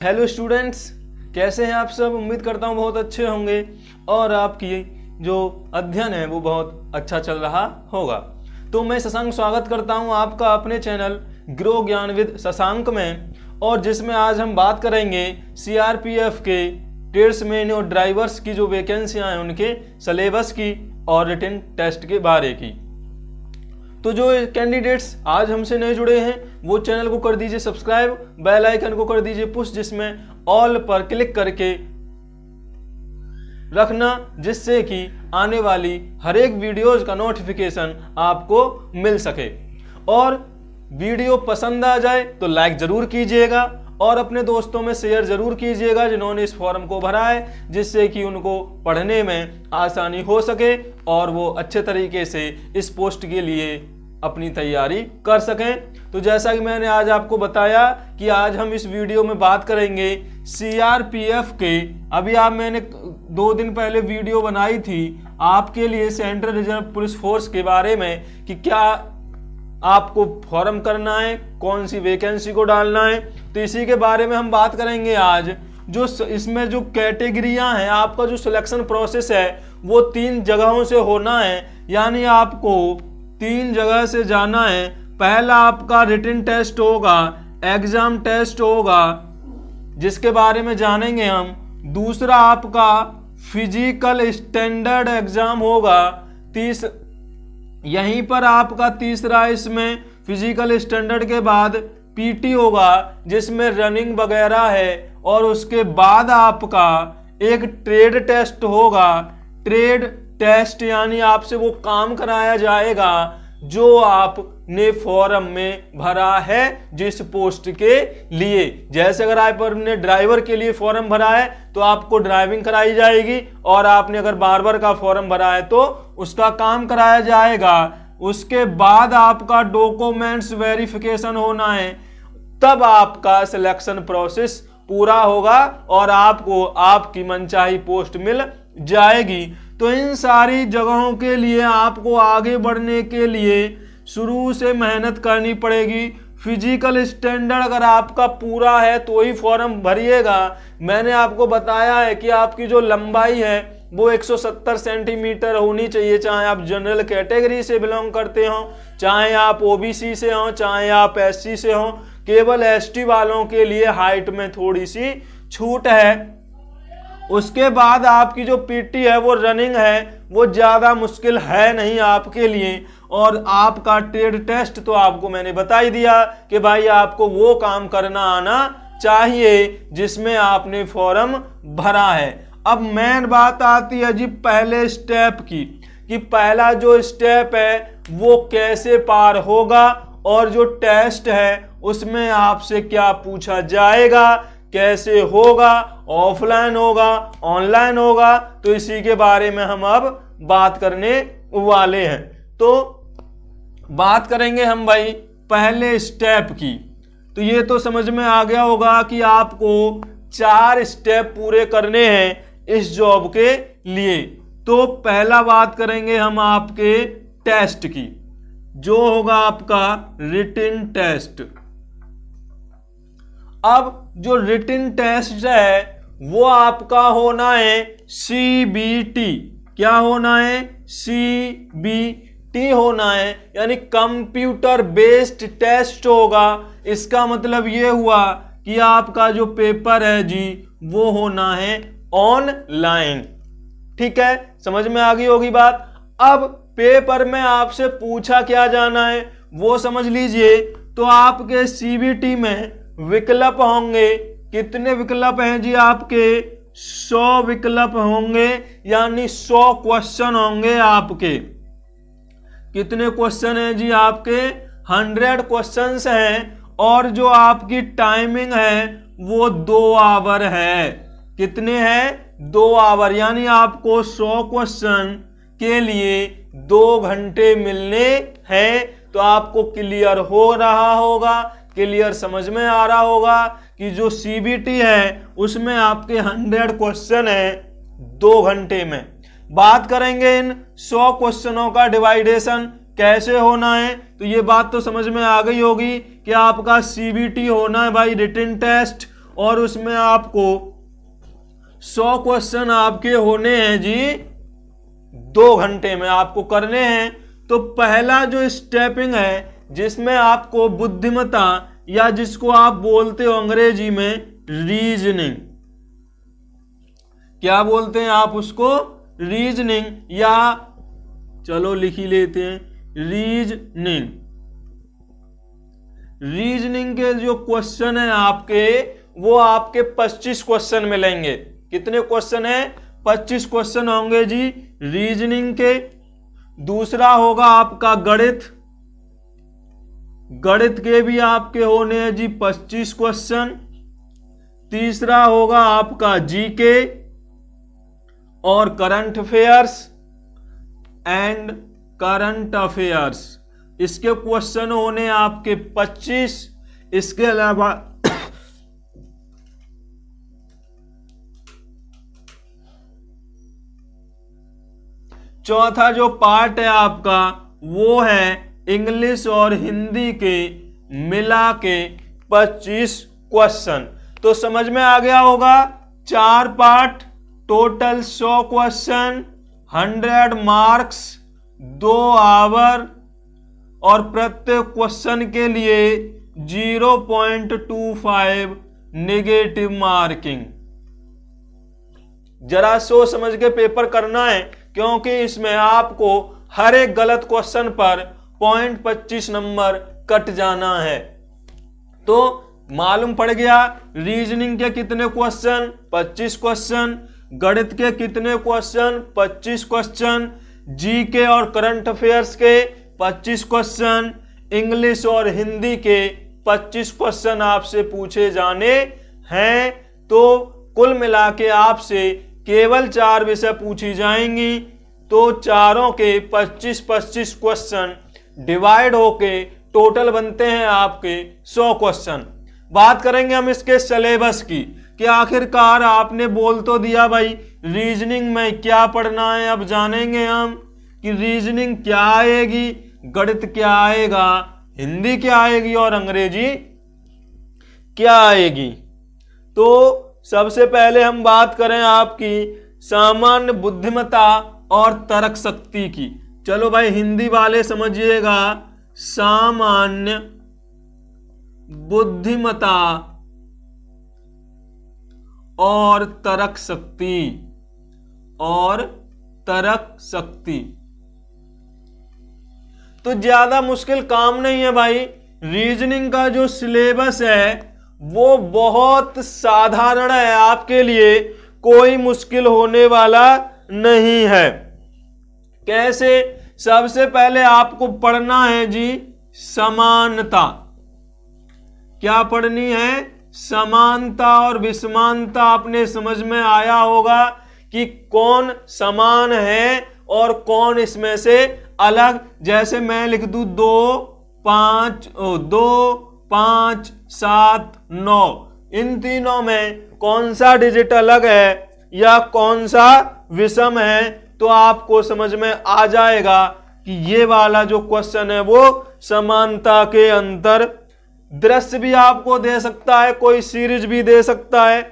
Hello students, कैसे हैं आप सब। उम्मीद करता हूँ बहुत अच्छे होंगे और आपकी जो अध्ययन है वो बहुत अच्छा चल रहा होगा। तो मैं शशांक स्वागत करता हूँ आपका अपने चैनल ग्रो ज्ञान विद शशांक में, और जिसमें आज हम बात करेंगे सीआरपीएफ के ट्रेड्समैन और ड्राइवर्स की जो वैकेंसियाँ हैं उनके सिलेबस की और रिटन टेस्ट के बारे की। तो जो कैंडिडेट्स आज हमसे नए जुड़े हैं वो चैनल को कर दीजिए सब्सक्राइब, बेल आइकन को कर दीजिए पुश, जिसमें ऑल पर क्लिक करके रखना, जिससे कि आने वाली हर एक वीडियोज का नोटिफिकेशन आपको मिल सके। और वीडियो पसंद आ जाए तो लाइक जरूर कीजिएगा और अपने दोस्तों में शेयर जरूर कीजिएगा जिन्होंने इस फॉर्म को भरा है, जिससे कि उनको पढ़ने में आसानी हो सके और वो अच्छे तरीके से इस पोस्ट के लिए अपनी तैयारी कर सकें। तो जैसा कि मैंने आज आपको बताया कि आज हम इस वीडियो में बात करेंगे सीआरपीएफ के, अभी मैंने 2 दिन पहले वीडियो बनाई थी आपके लिए सेंट्रल रिजर्व पुलिस फोर्स के बारे में कि क्या आपको फॉर्म करना है, कौन सी वैकेंसी को डालना है। तो इसी के बारे में हम बात करेंगे आज। जो इसमें जो कैटेगरियां हैं, आपका जो सिलेक्शन प्रोसेस है वो 3 जगहों से होना है, यानी आपको 3 जगह से जाना है। पहला आपका रिटन टेस्ट होगा, एग्जाम टेस्ट होगा जिसके बारे में जानेंगे हम। दूसरा आपका फिजिकल स्टैंडर्ड एग्जाम होगा। यहीं पर आपका तीसरा, इसमें फिजिकल स्टैंडर्ड के बाद पीटी होगा जिसमें रनिंग वगैरह है। और उसके बाद आपका एक ट्रेड टेस्ट होगा। ट्रेड टेस्ट यानी आपसे वो काम कराया जाएगा जो आपने फॉर्म में भरा है जिस पोस्ट के लिए। जैसे अगर आपने ड्राइवर के लिए फॉर्म भरा है तो आपको ड्राइविंग कराई जाएगी, और आपने अगर बार्बर का फॉर्म भरा है तो उसका काम कराया जाएगा। उसके बाद आपका डॉक्यूमेंट्स वेरिफिकेशन होना है, तब आपका सिलेक्शन प्रोसेस पूरा होगा और आपको आपकी मनचाही पोस्ट मिल जाएगी। तो इन सारी जगहों के लिए आपको आगे बढ़ने के लिए शुरू से मेहनत करनी पड़ेगी। फिजिकल स्टैंडर्ड अगर आपका पूरा है तो ही फॉर्म भरिएगा। मैंने आपको बताया है कि आपकी जो लंबाई है वो 170 सेंटीमीटर होनी चाहिए, चाहे आप जनरल कैटेगरी से बिलोंग करते हो, चाहे आप ओबीसी से हो, चाहे आप एससी से हो। केवल एसटी वालों के लिए हाइट में थोड़ी सी छूट है। उसके बाद आपकी जो पीटी है वो रनिंग है, वो ज़्यादा मुश्किल है नहीं आपके लिए। और आपका ट्रेड टेस्ट तो आपको मैंने बता ही दिया कि भाई आपको वो काम करना आना चाहिए जिसमें आपने फॉर्म भरा है। अब मेन बात आती है जी पहले स्टेप की, कि पहला जो स्टेप है वो कैसे पार होगा और जो टेस्ट है उसमें आपसे क्या पूछा जाएगा, कैसे होगा, ऑफलाइन होगा, ऑनलाइन होगा। तो इसी के बारे में हम अब बात करने वाले हैं। तो बात करेंगे हम भाई पहले स्टेप की। तो ये तो समझ में आ गया होगा कि आपको 4 स्टेप पूरे करने हैं इस जॉब के लिए। तो पहला बात करेंगे हम आपके टेस्ट की, जो होगा आपका रिटन टेस्ट। अब जो रिटन टेस्ट है वो आपका होना है सीबीटी। क्या होना है? सीबीटी होना है, यानी कंप्यूटर बेस्ड टेस्ट होगा। इसका मतलब ये हुआ कि आपका जो पेपर है जी वो होना है ऑनलाइन। ठीक है, समझ में आ गई होगी बात। अब पेपर में आपसे पूछा क्या जाना है वो समझ लीजिए। तो आपके सीबीटी में विकल्प होंगे। कितने विकल्प हैं जी? आपके 100 विकल्प होंगे, यानी 100 क्वेश्चन होंगे आपके। कितने क्वेश्चन हैं जी? आपके 100 क्वेश्चंस हैं। और जो आपकी टाइमिंग है वो 2 आवर है। कितने हैं? 2 आवर, यानी आपको 100 क्वेश्चन के लिए 2 घंटे मिलने हैं। तो आपको क्लियर हो रहा होगा, क्लियर समझ में आ रहा होगा कि जो सीबीटी है उसमें आपके 100 क्वेश्चन है 2 घंटे में। बात करेंगे इन 100 क्वेश्चनों का डिवाइडेशन कैसे होना है। तो ये बात तो समझ में आ गई होगी कि आपका सीबीटी होना है भाई रिटन टेस्ट, और उसमें आपको 100 क्वेश्चन आपके होने हैं जी 2 घंटे में आपको करने हैं। तो पहला जो स्टेपिंग है जिसमें आपको बुद्धिमत्ता या जिसको आप बोलते हो अंग्रेजी में रीजनिंग, क्या बोलते हैं आप उसको, रीजनिंग, या चलो लिख ही लेते हैं रीजनिंग। रीजनिंग के जो क्वेश्चन है आपके वो आपके 25 क्वेश्चन मिलेंगे। कितने क्वेश्चन है, 25 क्वेश्चन होंगे जी रीजनिंग के। दूसरा होगा आपका गणित, गणित के भी आपके होने हैं जी 25 क्वेश्चन। तीसरा होगा आपका जीके और current affairs and current affairs, इसके क्वेश्चन होने आपके 25। इसके अलावा चौथा जो पार्ट है आपका वो है इंग्लिश और हिंदी के मिला के 25 क्वेश्चन। तो समझ में आ गया होगा, 4 part, total 100 question, 100 marks, 2 hour, और प्रत्येक क्वेश्चन के लिए 0.25 नेगेटिव मार्किंग। जरा सोच समझ के पेपर करना है, क्योंकि इसमें आपको हर एक गलत क्वेश्चन पर 0.25 नंबर कट जाना है। तो मालूम पड़ गया रीजनिंग के कितने क्वेश्चन, 25 क्वेश्चन, गणित के कितने क्वेश्चन, 25 क्वेश्चन, जीके और करंट अफेयर्स के 25 क्वेश्चन, इंग्लिश और हिंदी के 25 क्वेश्चन आपसे पूछे जाने हैं। तो कुल मिला के आपसे केवल 4 विषय पूछी जाएंगी। तो चारों के 25-25 क्वेश्चन डिवाइड होके टोटल बनते हैं आपके 100 क्वेश्चन। बात करेंगे हम इसके सिलेबस की कि आखिरकार आपने बोल तो दिया भाई रीजनिंग में क्या पढ़ना है। अब जानेंगे हम कि रीजनिंग क्या आएगी, गणित क्या आएगा, हिंदी क्या आएगी और अंग्रेजी क्या आएगी। तो सबसे पहले हम बात करें आपकी सामान्य बुद्धिमत्ता और तर्क शक्ति की। चलो भाई हिंदी वाले समझिएगा, सामान्य बुद्धिमत्ता और तर्क शक्ति, और तर्क शक्ति। तो ज्यादा मुश्किल काम नहीं है भाई। रीजनिंग का जो सिलेबस है वो बहुत साधारण है, आपके लिए कोई मुश्किल होने वाला नहीं है। कैसे, सबसे पहले आपको पढ़ना है जी समानता। क्या पढ़नी है, समानता और विषमानता। आपने समझ में आया होगा कि कौन समान है और कौन इसमें से अलग। जैसे मैं लिख दूं 2, 5, 7, 9, इन तीनों में कौन सा डिजिट अलग है या कौन सा विषम है, तो आपको समझ में आ जाएगा कि ये वाला जो क्वेश्चन है वो समानता के अंतर। दृश्य भी आपको दे सकता है, कोई सीरीज भी दे सकता है।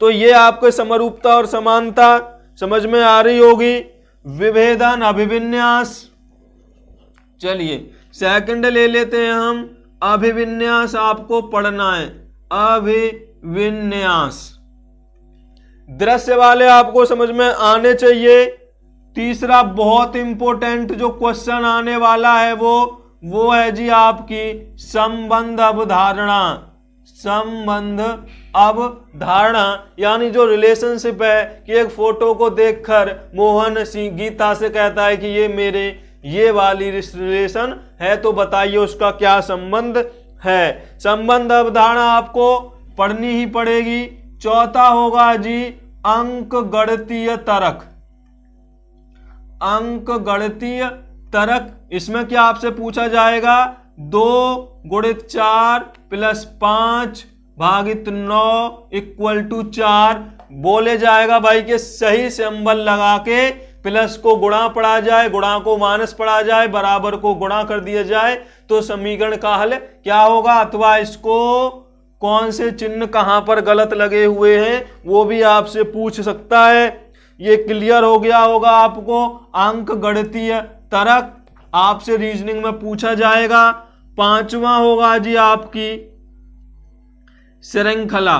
तो ये आपको समरूपता और समानता समझ में आ रही होगी। विभेदन, अभिविन्यास, चलिए सेकंड ले लेते हैं हम। अभिविन्यास आपको पढ़ना है, अभिविन्यास। दृश्य वाले आपको समझ में आने चाहिए। तीसरा बहुत इंपॉर्टेंट जो क्वेश्चन आने वाला है वो है जी आपकी संबंध अवधारणा। संबंध अवधारणा यानी जो रिलेशनशिप है कि एक फोटो को देखकर मोहन सिंह गीता से कहता है कि ये मेरे ये वाली रिलेशन है, तो बताइए उसका क्या संबंध है। संबंध अवधारणा आपको पढ़नी ही पड़ेगी। चौथा होगा जी अंक गणितीय तर्क। अंक गणितीय तर्क, इसमें क्या आपसे पूछा जाएगा, 2 गुणित 4 प्लस 5 भागित 9 इक्वल टू 4। बोले जाएगा भाई कि सही सिंबल लगा के प्लस को गुणा पढ़ा जाए, गुणा को माइनस पढ़ा जाए, बराबर को गुणा कर दिया जाए, तो समीकरण का हल क्या होगा। अथवा इसको कौन से चिन्ह कहां पर गलत लगे हुए हैं वो भी आपसे पूछ सकता है। ये क्लियर हो गया होगा आपको। अंक गणितीय तर्क आपसे रीजनिंग में पूछा जाएगा। पांचवा होगा जी आपकी श्रृंखला।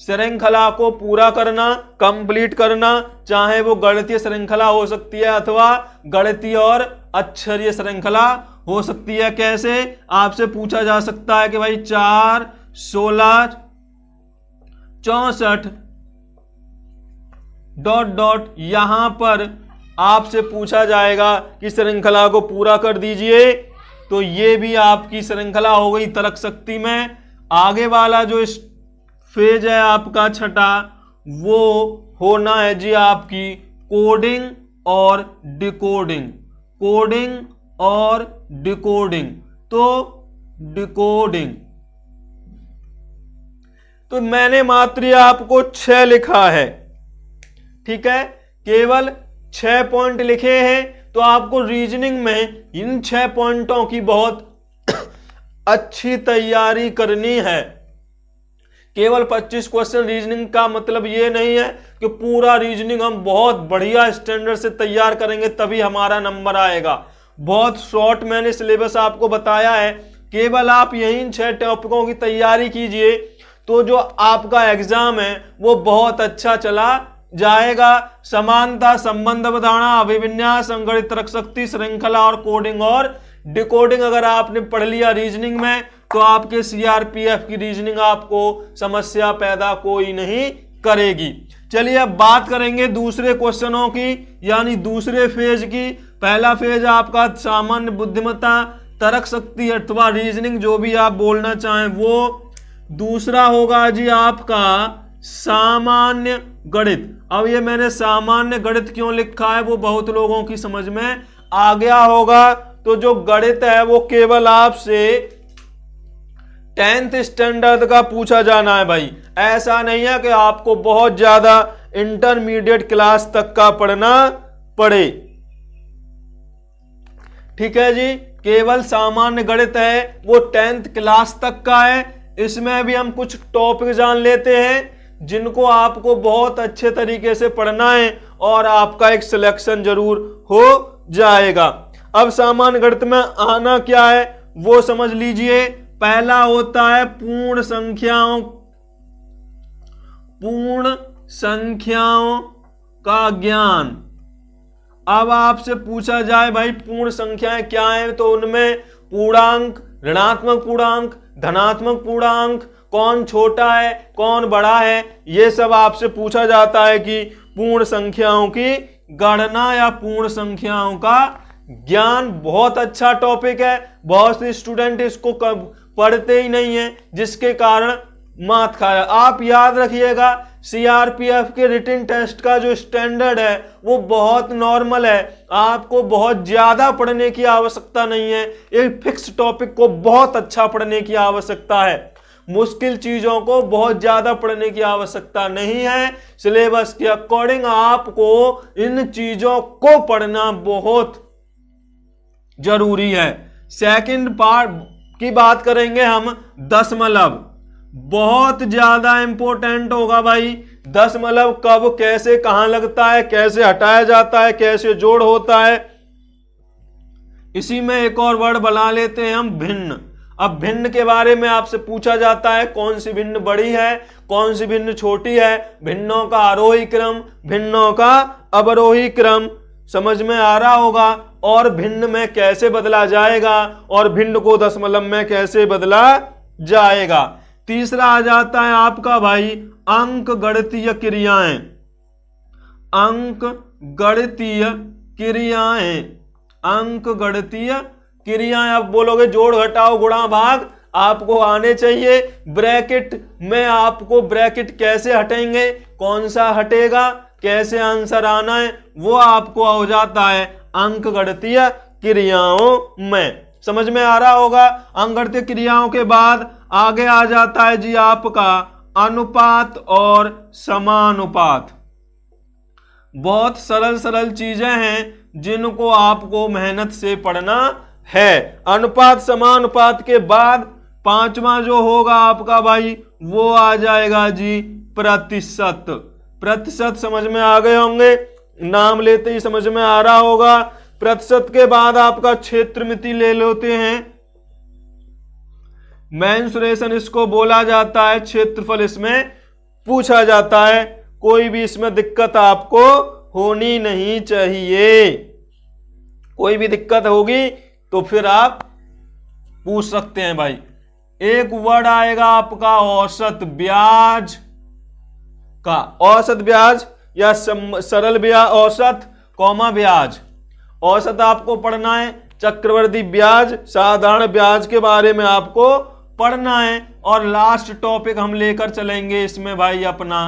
श्रृंखला को पूरा करना, कंप्लीट करना, चाहे वो गणितीय श्रृंखला हो सकती है अथवा गणितीय और अक्षरीय श्रृंखला हो सकती है। कैसे आपसे पूछा जा सकता है कि भाई 4, 16, 64 ... यहां पर आपसे पूछा जाएगा कि श्रृंखला को पूरा कर दीजिए, तो ये भी आपकी श्रृंखला हो गई तर्क शक्ति में। आगे वाला जो फेज है आपका छठा, वो होना है जी आपकी कोडिंग और डिकोडिंग। कोडिंग और डिकोडिंग। तो डिकोडिंग तो मैंने मात्र आपको 6 लिखा है, ठीक है, केवल 6 पॉइंट लिखे हैं। तो आपको रीजनिंग में इन 6 पॉइंटों की बहुत अच्छी तैयारी करनी है। केवल 25 क्वेश्चन रीजनिंग का मतलब ये नहीं है कि पूरा रीजनिंग हम बहुत बढ़िया स्टैंडर्ड से तैयार करेंगे तभी हमारा नंबर आएगा। बहुत शॉर्ट मैंने सिलेबस आपको बताया है। केवल आप यही 6 टॉपिकों की तैयारी कीजिए तो जो आपका एग्जाम है वो बहुत अच्छा चला जाएगा। समानता, संबंध अवधारणा, अभिविन्यास, संगणित तर्क शक्ति, श्रृंखला और कोडिंग और डिकोडिंग अगर आपने पढ़ लिया रीजनिंग में तो आपके सीआरपीएफ की रीजनिंग आपको समस्या पैदा कोई नहीं करेगी। चलिए अब बात करेंगे दूसरे क्वेश्चनों की, यानी दूसरे फेज की। पहला फेज आपका सामान्य बुद्धिमत्ता, तर्क शक्ति अथवा रीजनिंग जो भी आप बोलना चाहें वो। दूसरा होगा जी आपका सामान्य गणित। अब ये मैंने सामान्य गणित क्यों लिखा है वो बहुत लोगों की समझ में आ गया होगा। तो जो गणित है वो केवल आपसे 10th स्टैंडर्ड का पूछा जाना है भाई। ऐसा नहीं है कि आपको बहुत ज्यादा इंटरमीडिएट क्लास तक का पढ़ना पड़े, ठीक है जी। केवल सामान्य गणित है वो 10th क्लास तक का है। इसमें भी हम कुछ टॉपिक जान लेते हैं जिनको आपको बहुत अच्छे तरीके से पढ़ना है और आपका एक सिलेक्शन जरूर हो जाएगा। अब सामान्य गणित में आना क्या है वो समझ लीजिए। पहला होता है पूर्ण संख्याओं का ज्ञान। अब आपसे पूछा जाए भाई पूर्ण संख्याएं क्या हैं, तो उनमें पूर्णांक, ऋणात्मक पूर्णांक, धनात्मक पूर्णांक, कौन छोटा है कौन बड़ा है, ये सब आपसे पूछा जाता है कि पूर्ण संख्याओं की गणना या पूर्ण संख्याओं का ज्ञान। बहुत अच्छा टॉपिक है, बहुत से स्टूडेंट इसको पढ़ते ही नहीं है जिसके कारण मात खाया। आप याद रखिएगा सीआरपीएफ के रिटन टेस्ट का जो स्टैंडर्ड है वो बहुत नॉर्मल है। आपको बहुत ज्यादा पढ़ने की आवश्यकता नहीं है, एक फिक्स टॉपिक को बहुत अच्छा पढ़ने की आवश्यकता है। मुश्किल चीजों को बहुत ज्यादा पढ़ने की आवश्यकता नहीं है। सिलेबस के अकॉर्डिंग आपको इन चीजों को पढ़ना बहुत जरूरी है। सेकंड पार्ट की बात करेंगे हम, दशमलव। बहुत ज्यादा इंपॉर्टेंट होगा भाई। दशमलव कब, कैसे, कहां लगता है, कैसे हटाया जाता है, कैसे जोड़ होता है। इसी में एक और वर्ड बना लेते हैं हम, भिन्न। अब भिन्न के बारे में आपसे पूछा जाता है कौन सी भिन्न बड़ी है, कौन सी भिन्न छोटी है, भिन्नों का आरोही क्रम, भिन्नों का अवरोही क्रम। समझ में आ रहा होगा। और भिन्न में कैसे बदला जाएगा और भिन्न को दशमलव में कैसे बदला जाएगा। तीसरा आ जाता है आपका भाई अंक गणितीय क्रियाएं। अंक गणितीय क्रियाएं, अंक गणितीय क्रियाएं। आप बोलोगे जोड़ घटाओ गुणा भाग आपको आने चाहिए। ब्रैकेट में आपको ब्रैकेट कैसे हटेंगे, कौन सा हटेगा, कैसे आंसर आना है, वो आपको हो जाता है अंक गणितीय क्रियाओं में। समझ में आ रहा होगा। अंक गणितीय क्रियाओं के बाद आगे आ जाता है जी आपका अनुपात और समानुपात। बहुत सरल सरल चीजें हैं जिनको आपको मेहनत से पढ़ना है। अनुपात समानुपात के बाद पांचवा जो होगा आपका भाई वो आ जाएगा जी प्रतिशत। प्रतिशत समझ में आ गए होंगे, नाम लेते ही समझ में आ रहा होगा। प्रतिशत के बाद आपका क्षेत्रमिति ले लेते हैं, मेंसुरेशन इसको बोला जाता है, क्षेत्रफल इसमें पूछा जाता है। कोई भी इसमें दिक्कत आपको होनी नहीं चाहिए, कोई भी दिक्कत होगी तो फिर आप पूछ सकते हैं भाई। एक वर्ड आएगा आपका औसत ब्याज का, औसत ब्याज या सरल ब्याज, औसत कौमा ब्याज। औसत आपको पढ़ना है, चक्रवृद्धि ब्याज, साधारण ब्याज के बारे में आपको पढ़ना है। और लास्ट टॉपिक हम लेकर चलेंगे इसमें भाई अपना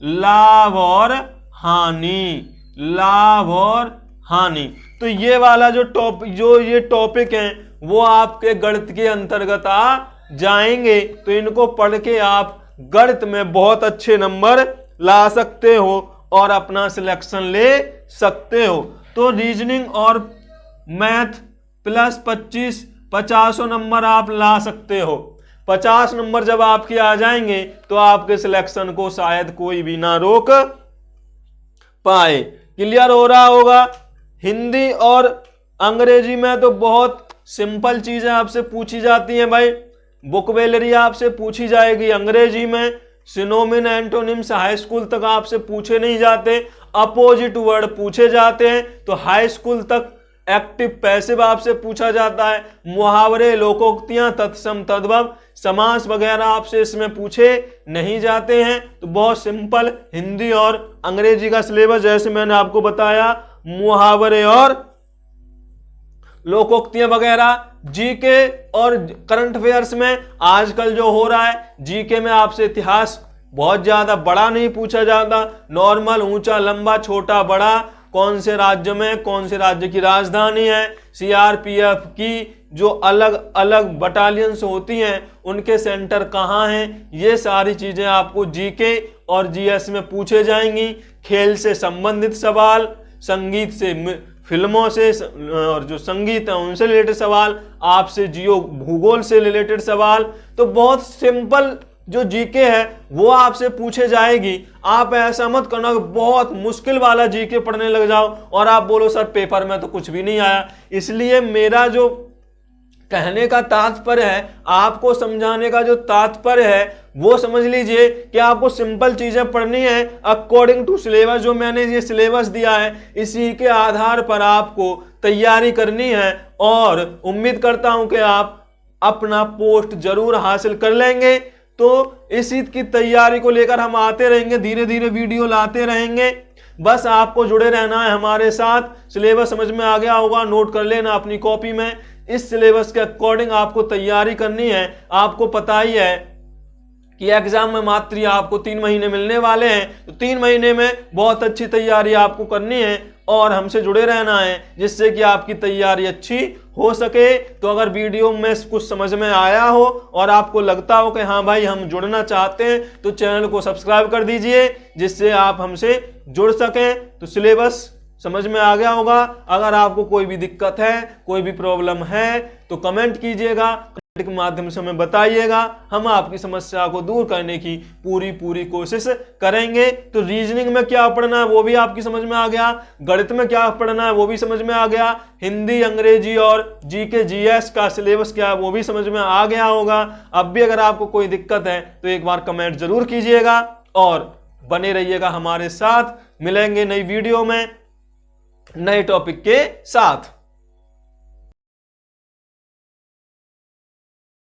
लाभ और हानि, लाभ और हानि। तो ये वाला जो टॉपिक है वो आपके गणित के अंतर्गत आ जाएंगे। तो इनको पढ़ के आप गणित में बहुत अच्छे नंबर ला सकते हो और अपना सिलेक्शन ले सकते हो। तो रीजनिंग और मैथ प्लस 25 50 नंबर आप ला सकते हो। 50 नंबर जब आपके आ जाएंगे तो आपके सिलेक्शन को शायद कोई भी ना रोक पाए। क्लियर हो रहा होगा। हिंदी और अंग्रेजी में तो बहुत सिंपल चीजें आपसे पूछी जाती हैं भाई। वोकैबुलरी आपसे पूछी जाएगी अंग्रेजी में, सिनोनिम एंटोनिम्स हाई स्कूल तक आपसे पूछे नहीं जाते, अपोजिट वर्ड पूछे जाते हैं। तो हाई स्कूल तक एक्टिव पैसिव आपसे पूछा जाता है। मुहावरे, लोकोक्तियां, तत्सम, तद्भव, समास वगैरह आपसे इसमें पूछे नहीं जाते हैं। तो बहुत सिंपल हिंदी और अंग्रेजी का सिलेबस जैसे मैंने आपको बताया, मुहावरे और लोकोक्तियां वगैरह। जीके और करंट अफेयर्स में आजकल जो हो रहा है, जीके में आपसे इतिहास बहुत ज्यादा बड़ा नहीं पूछा जाता, नॉर्मल, ऊंचा, लंबा, छोटा, बड़ा, कौन से राज्य में कौन से राज्य की राजधानी है, सीआरपीएफ की जो अलग अलग बटालियंस होती हैं उनके सेंटर कहाँ हैं, ये सारी चीजें आपको जीके और जीएस में पूछे जाएंगी। खेल से संबंधित सवाल, संगीत से, फिल्मों से और जो संगीत है उनसे रिलेटेड सवाल, आपसे जियो भूगोल से रिलेटेड सवाल। तो बहुत सिंपल जो जीके है वो आपसे पूछे जाएगी। आप ऐसा मत करना कि बहुत मुश्किल वाला जीके पढ़ने लग जाओ और आप बोलो सर पेपर में तो कुछ भी नहीं आया। इसलिए मेरा जो कहने का तात्पर्य है, आपको समझाने का जो तात्पर्य है वो समझ लीजिए कि आपको सिंपल चीजें पढ़नी है अकॉर्डिंग टू सिलेबस। जो मैंने ये सिलेबस दिया है इसी के आधार पर आपको तैयारी करनी है और उम्मीद करता हूं कि आप अपना पोस्ट जरूर हासिल कर लेंगे। तो इसी की तैयारी को लेकर हम आते रहेंगे, धीरे धीरे वीडियो लाते रहेंगे। बस आपको जुड़े रहना है हमारे साथ। सिलेबस समझ में आ गया होगा, नोट कर लेना अपनी कॉपी में। इस सिलेबस के अकॉर्डिंग आपको तैयारी करनी है। आपको पता ही है कि एग्जाम में मात्र आपको 3 महीने मिलने वाले हैं, तो 3 महीने में बहुत अच्छी तैयारी आपको करनी है और हमसे जुड़े रहना है जिससे कि आपकी तैयारी अच्छी हो सके। तो अगर वीडियो में कुछ समझ में आया हो और आपको लगता हो कि हाँ भाई हम जुड़ना चाहते हैं तो चैनल को सब्सक्राइब कर दीजिए जिससे आप हमसे जुड़ सकें। तो सिलेबस समझ में आ गया होगा। अगर आपको कोई भी दिक्कत है, कोई भी प्रॉब्लम है तो कमेंट कीजिएगा, कमेंट के माध्यम से हमें बताइएगा। हम आपकी समस्या को दूर करने की पूरी कोशिश करेंगे। तो रीजनिंग में क्या पढ़ना है वो भी आपकी समझ में आ गया, गणित में क्या पढ़ना है वो भी समझ में आ गया, हिंदी, अंग्रेजी और जीके जीएस का सिलेबस क्या है वो भी समझ में आ गया होगा। अब भी अगर आपको कोई दिक्कत है तो एक बार कमेंट जरूर कीजिएगा और बने रहिएगा हमारे साथ। मिलेंगे नई वीडियो में नए टॉपिक के साथ।